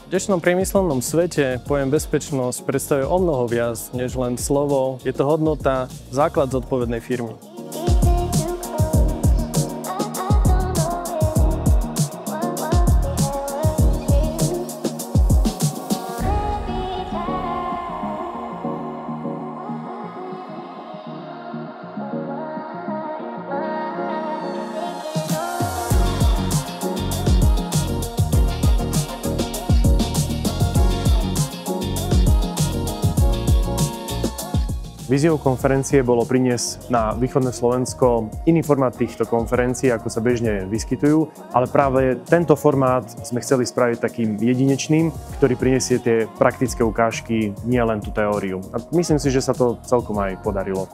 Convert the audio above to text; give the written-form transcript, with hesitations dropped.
V dnešnom priemyselnom svete pojem bezpečnosť predstavuje omnoho viac než len slovo. Je to hodnota, základ zodpovednej firmy. Víziou konferencie bolo priniesť na východné Slovensko iný formát týchto konferencií, ako sa bežne vyskytujú, ale práve tento formát sme chceli spraviť takým jedinečným, ktorý prinesie tie praktické ukážky, nie len tú teóriu. A myslím si, že sa to celkom aj podarilo.